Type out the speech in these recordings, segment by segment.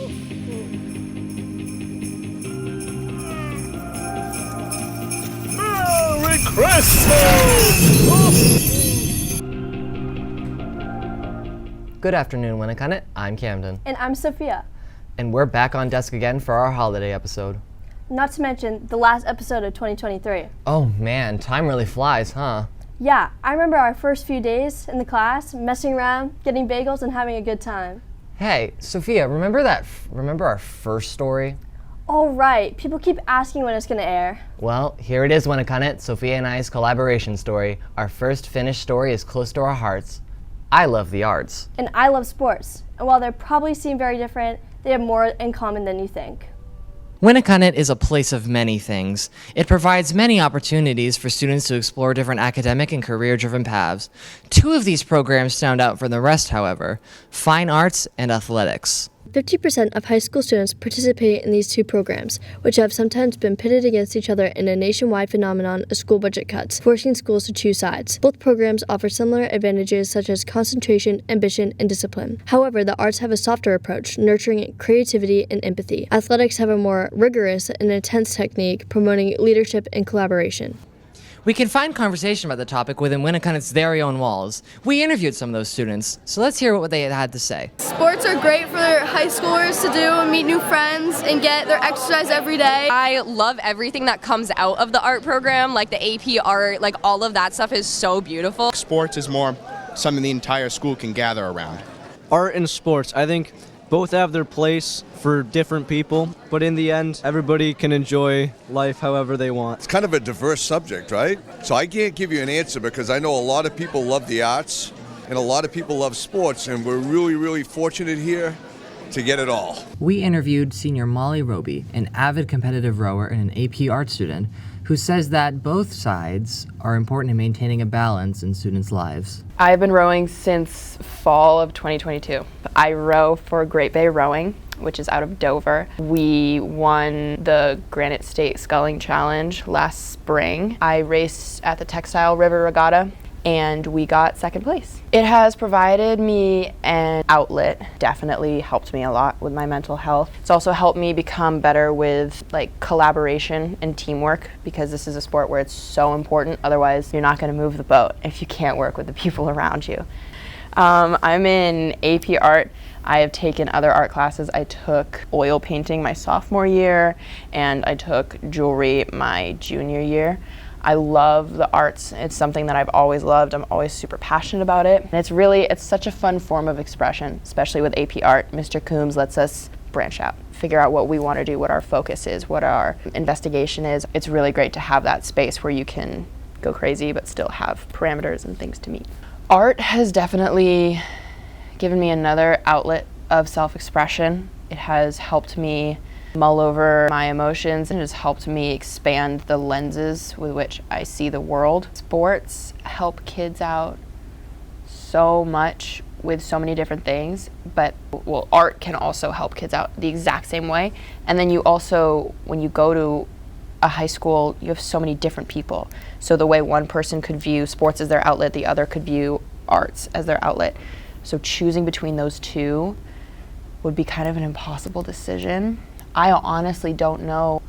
Merry Christmas! Good afternoon, Winnicott. I'm Camden. And I'm Sophia. And we're back on desk again for our holiday episode. Not to mention the last episode of 2023. Oh man, time really flies, huh? Yeah, I remember our first few days in the class, messing around, getting bagels, and having a good time. Hey, Sophia, remember our first story? Oh right, people keep asking when it's gonna air. Well, here it is, Winnicott. Sophia and I's collaboration story. Our first finished story is close to our hearts. I love the arts. And I love sports. And while they probably seem very different, they have more in common than you think. Winnicott is a place of many things. It provides many opportunities for students to explore different academic and career-driven paths. Two of these programs stand out from the rest, however: fine arts and athletics. 50% of high school students participate in these two programs, which have sometimes been pitted against each other in a nationwide phenomenon of school budget cuts, forcing schools to choose sides. Both programs offer similar advantages such as concentration, ambition, and discipline. However, the arts have a softer approach, nurturing creativity and empathy. Athletics have a more rigorous and intense technique, promoting leadership and collaboration. We can find conversation about the topic within Winnicott's very own walls. We interviewed some of those students, so let's hear what they had to say. Sports are great for high schoolers to do and meet new friends and get their exercise every day. I love everything that comes out of the art program, like the AP art, like all of that stuff is so beautiful. Sports is more something the entire school can gather around. Art and sports, I think both have their place for different people, but in the end, everybody can enjoy life however they want. It's kind of a diverse subject, right? So I can't give you an answer because I know a lot of people love the arts and a lot of people love sports, and we're really, really fortunate here to get it all. We interviewed senior Molly Roby, an avid competitive rower and an AP art student, who says that both sides are important in maintaining a balance in students' lives. I've been rowing since fall of 2022. I row for Great Bay Rowing, which is out of Dover. We won the Granite State Sculling Challenge last spring. I raced at the Textile River Regatta, and we got second place. It has provided me an outlet, definitely helped me a lot with my mental health. It's also helped me become better with collaboration and teamwork, because this is a sport where it's so important, otherwise you're not gonna move the boat if you can't work with the people around you. I'm in AP art. I have taken other art classes. I took oil painting my sophomore year, and I took jewelry my junior year. I love the arts. It's something that I've always loved. I'm always super passionate about it. And it's such a fun form of expression, especially with AP art. Mr. Coombs lets us branch out, figure out what we want to do, what our focus is, what our investigation is. It's really great to have that space where you can go crazy but still have parameters and things to meet. Art has definitely given me another outlet of self-expression. It has helped me mull over my emotions, and it has helped me expand the lenses with which I see the world. Sports help kids out so much with so many different things, but art can also help kids out the exact same way. And then you also, when you go to a high school, you have so many different people. So the way one person could view sports as their outlet, the other could view arts as their outlet. So choosing between those two would be kind of an impossible decision. I honestly don't know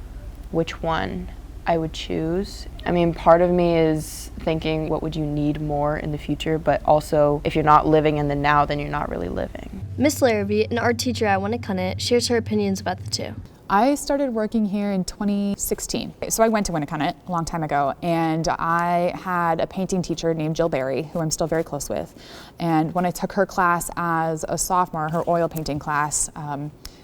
which one I would choose. I mean, part of me is thinking, what would you need more in the future? But also, if you're not living in the now, then you're not really living. Miss Larrabee, an art teacher at Winnicott, shares her opinions about the two. I started working here in 2016. So I went to Winnicott a long time ago, and I had a painting teacher named Jill Berry, who I'm still very close with. And when I took her class as a sophomore, her oil painting class,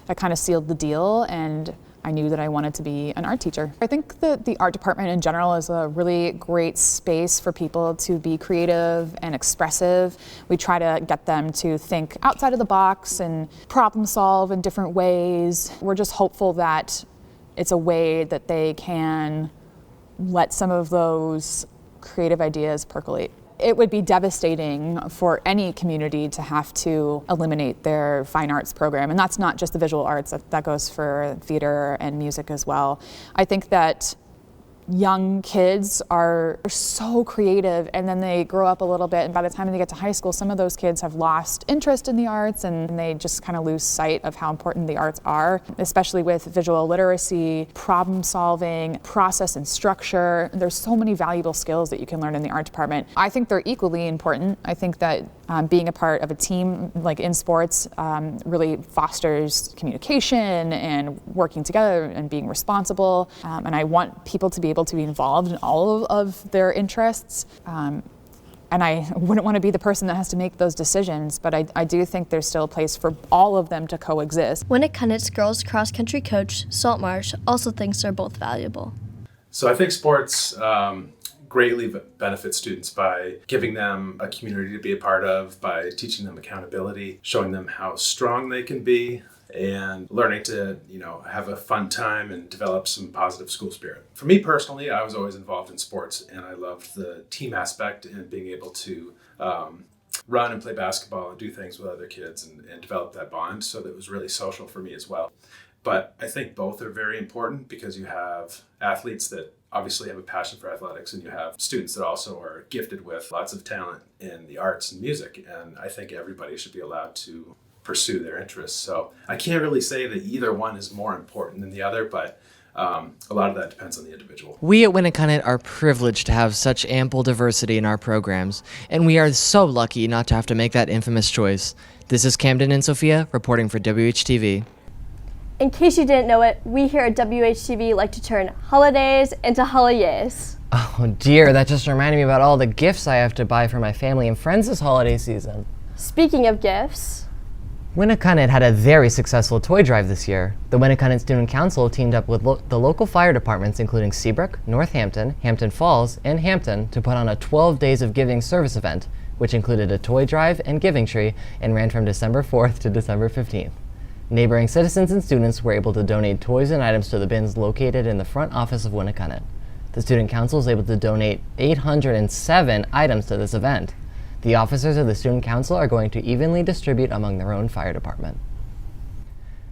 that kind of sealed the deal, and I knew that I wanted to be an art teacher. I think that the art department in general is a really great space for people to be creative and expressive. We try to get them to think outside of the box and problem solve in different ways. We're just hopeful that it's a way that they can let some of those creative ideas percolate. It would be devastating for any community to have to eliminate their fine arts program. And that's not just the visual arts, that goes for theater and music as well. I think that young kids are so creative, and then they grow up a little bit, and by the time they get to high school, some of those kids have lost interest in the arts, and they just kind of lose sight of how important the arts are, especially with visual literacy, problem solving, process and structure. There's so many valuable skills that you can learn in the art department. I think they're equally important. I think that being a part of a team like in sports really fosters communication and working together and being responsible, and I want people to be able to be involved in all of their interests, and I wouldn't want to be the person that has to make those decisions, but I do think there's still a place for all of them to coexist. Winnicunnet's girls cross-country coach, Saltmarsh, also thinks they're both valuable. So I think sports greatly benefit students by giving them a community to be a part of, by teaching them accountability, showing them how strong they can be, and learning to, have a fun time and develop some positive school spirit. For me personally, I was always involved in sports, and I loved the team aspect and being able to run and play basketball and do things with other kids and develop that bond. So that was really social for me as well. But I think both are very important because you have athletes that obviously have a passion for athletics, and you have students that also are gifted with lots of talent in the arts and music. And I think everybody should be allowed to pursue their interests. So I can't really say that either one is more important than the other, but a lot of that depends on the individual. We at Winnicunnet are privileged to have such ample diversity in our programs, and we are so lucky not to have to make that infamous choice. This is Camden and Sophia reporting for WHTV. In case you didn't know it, we here at WHTV like to turn holidays into holidays. Oh dear, that just reminded me about all the gifts I have to buy for my family and friends this holiday season. Speaking of gifts, Winnicunnet had a very successful toy drive this year. The Winnicunnet Student Council teamed up with the local fire departments including Seabrook, Northampton, Hampton Falls, and Hampton to put on a 12 Days of Giving service event, which included a toy drive and giving tree and ran from December 4th to December 15th. Neighboring citizens and students were able to donate toys and items to the bins located in the front office of Winnicunnet. The Student Council was able to donate 807 items to this event. The officers of the Student Council are going to evenly distribute among their own fire department.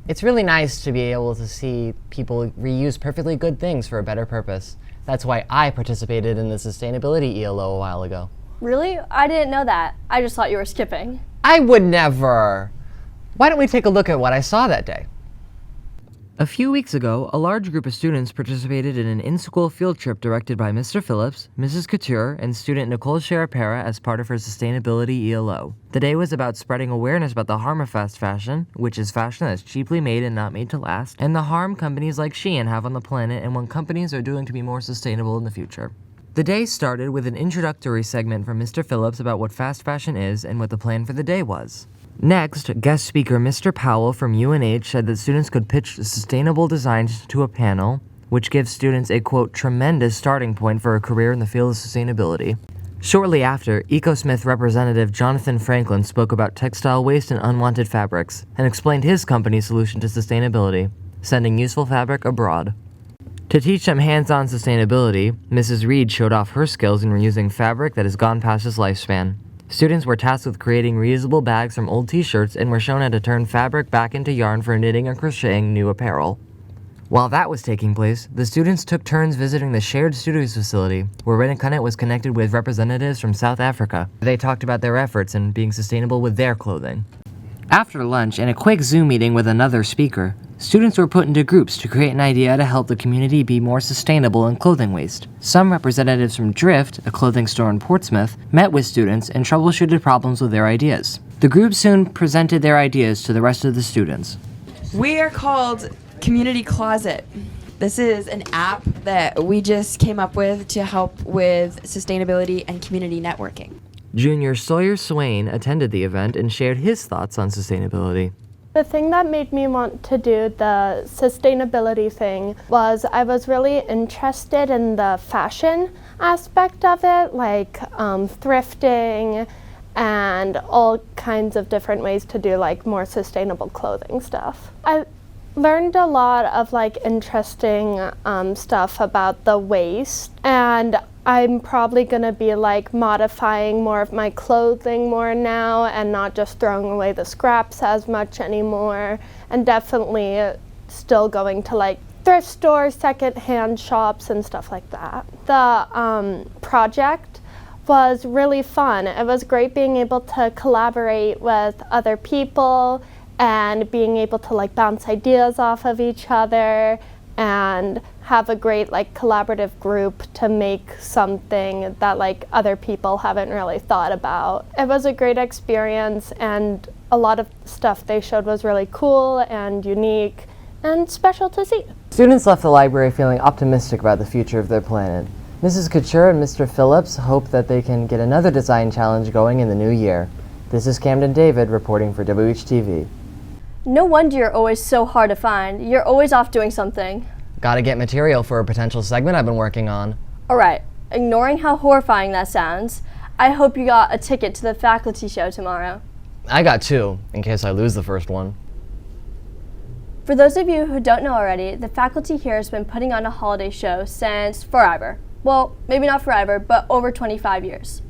It's really nice to be able to see people reuse perfectly good things for a better purpose. That's why I participated in the Sustainability ELO a while ago. really? I didn't know that. I just thought you were skipping. I would never! Why don't we take a look at what I saw that day? A few weeks ago, a large group of students participated in an in-school field trip directed by Mr. Phillips, Mrs. Couture, and student Nicole Sharapera as part of her Sustainability ELO. The day was about spreading awareness about the harm of fast fashion, which is fashion that's cheaply made and not made to last, and the harm companies like Shein have on the planet and what companies are doing to be more sustainable in the future. The day started with an introductory segment from Mr. Phillips about what fast fashion is and what the plan for the day was. Next, guest speaker Mr. Powell from UNH said that students could pitch sustainable designs to a panel, which gives students a, quote, tremendous starting point for a career in the field of sustainability. Shortly after, EcoSmith representative Jonathan Franklin spoke about textile waste and unwanted fabrics, and explained his company's solution to sustainability, sending useful fabric abroad. To teach them hands-on sustainability, Mrs. Reed showed off her skills in reusing fabric that has gone past its lifespan. Students were tasked with creating reusable bags from old t-shirts and were shown how to turn fabric back into yarn for knitting or crocheting new apparel. While that was taking place, the students took turns visiting the Shared Studios facility, where Winnicunnet was connected with representatives from South Africa. They talked about their efforts in being sustainable with their clothing. After lunch and a quick Zoom meeting with another speaker, students were put into groups to create an idea to help the community be more sustainable in clothing waste. Some representatives from Drift, a clothing store in Portsmouth, met with students and troubleshooted problems with their ideas. The group soon presented their ideas to the rest of the students. We are called Community Closet. This is an app that we just came up with to help with sustainability and community networking. Junior Sawyer Swain attended the event and shared his thoughts on sustainability. The thing that made me want to do the sustainability thing was I was really interested in the fashion aspect of it, like thrifting and all kinds of different ways to do like more sustainable clothing stuff. I learned a lot of like interesting stuff about the waste, and I'm probably gonna be like modifying more of my clothing more now and not just throwing away the scraps as much anymore, and definitely still going to like thrift stores, secondhand shops, and stuff like that. The project was really fun. It was great being able to collaborate with other people and being able to like bounce ideas off of each other and have a great like collaborative group to make something that like other people haven't really thought about. It was a great experience, and a lot of stuff they showed was really cool and unique and special to see. Students left the library feeling optimistic about the future of their planet. Mrs. Couture and Mr. Phillips hope that they can get another design challenge going in the new year. This is Camden David reporting for WHTV. No wonder you're always so hard to find. You're always off doing something. Gotta get material for a potential segment I've been working on. Alright, ignoring how horrifying that sounds, I hope you got a ticket to the faculty show tomorrow. I got 2, in case I lose the first one. For those of you who don't know already, the faculty here has been putting on a holiday show since forever. Well, maybe not forever, but over 25 years.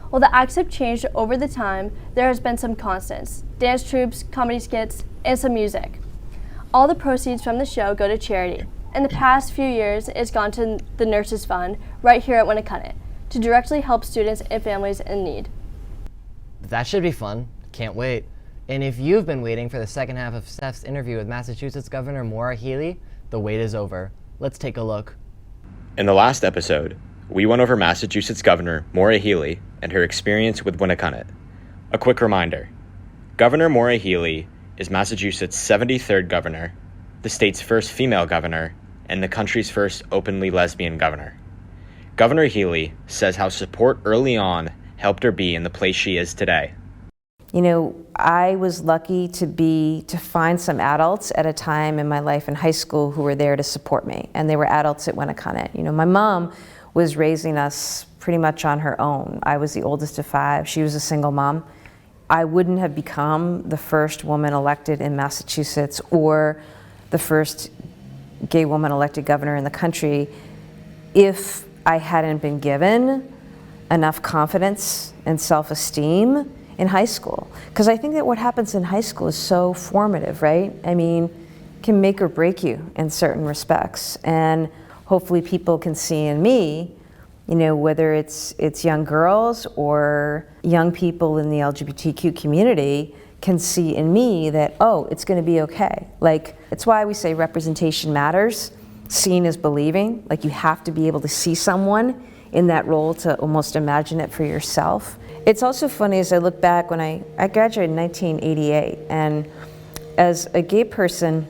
While the acts have changed over the time, there has been some constants: dance troupes, comedy skits, and some music. All the proceeds from the show go to charity. In the past few years, it's gone to the Nurses Fund right here at Winnacunnet to directly help students and families in need. That should be fun. Can't wait. And if you've been waiting for the second half of Steph's interview with Massachusetts Governor Maura Healey, the wait is over. Let's take a look. In the last episode, we went over Massachusetts Governor Maura Healey and her experience with Winnacunnet. A quick reminder: Governor Maura Healey is Massachusetts' 73rd governor, the state's first female governor, and the country's first openly lesbian governor. Governor Healey says how support early on helped her be in the place she is today. You know, I was lucky to find some adults at a time in my life in high school who were there to support me, and they were adults at Winnacunnet. You know, my mom was raising us pretty much on her own. I was the oldest of 5. She was a single mom. I wouldn't have become the first woman elected in Massachusetts or the first gay woman elected governor in the country if I hadn't been given enough confidence and self-esteem in high school. Because I think that what happens in high school is so formative, right? I mean, can make or break you in certain respects. And hopefully people can see in me, you know, whether it's young girls or young people in the LGBTQ community can see in me that, oh, it's gonna be okay. Like, it's why we say representation matters. Seeing is believing. Like, you have to be able to see someone in that role to almost imagine it for yourself. It's also funny as I look back when I graduated in 1988, and as a gay person,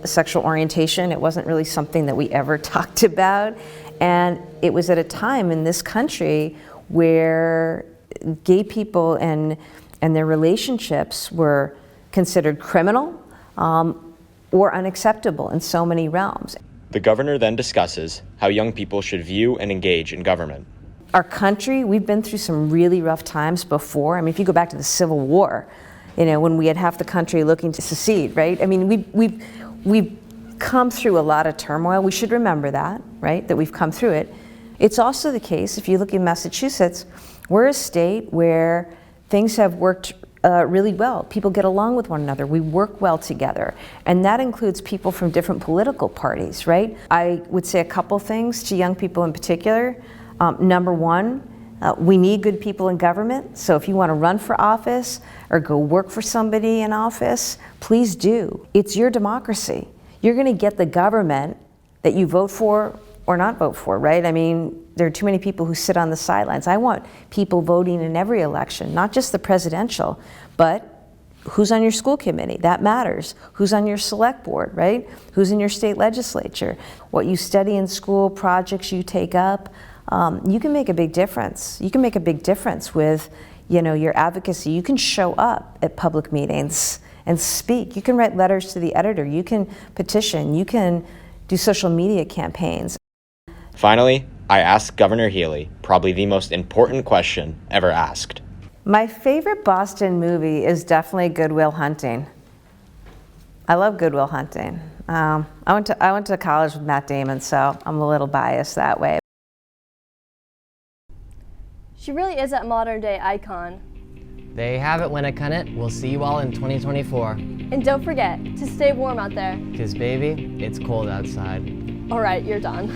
sexual orientation, it wasn't really something that we ever talked about. And it was at a time in this country where gay people and their relationships were considered criminal or unacceptable in so many realms. The governor then discusses how young people should view and engage in government. Our country, we've been through some really rough times before. I mean, if you go back to the Civil War, you know, when we had half the country looking to secede, right? I mean, we've come through a lot of turmoil. We should remember that, right? That we've come through it. It's also the case, if you look at Massachusetts, we're a state where things have worked really well. People get along with one another. We work well together. And that includes people from different political parties, right? I would say a couple things to young people in particular. Number one, we need good people in government. So if you want to run for office or go work for somebody in office, please do. It's your democracy. You're going to get the government that you vote for or not vote for, right? I mean, there are too many people who sit on the sidelines. I want people voting in every election, not just the presidential, but who's on your school committee? That matters. Who's on your select board, right? Who's in your state legislature? What you study in school, projects you take up. You can make a big difference. You can make a big difference with, you know, your advocacy. You can show up at public meetings and speak. You can write letters to the editor. You can petition. You can do social media campaigns. Finally, I asked Governor Healey probably the most important question ever asked. My favorite Boston movie is definitely Good Will Hunting. I love Good Will Hunting. I went to college with Matt Damon, so I'm a little biased that way. She really is that modern day icon. There you have it, Winnacunnet. We'll see you all in 2024. And don't forget to stay warm out there. 'Cause baby, it's cold outside. All right, you're done.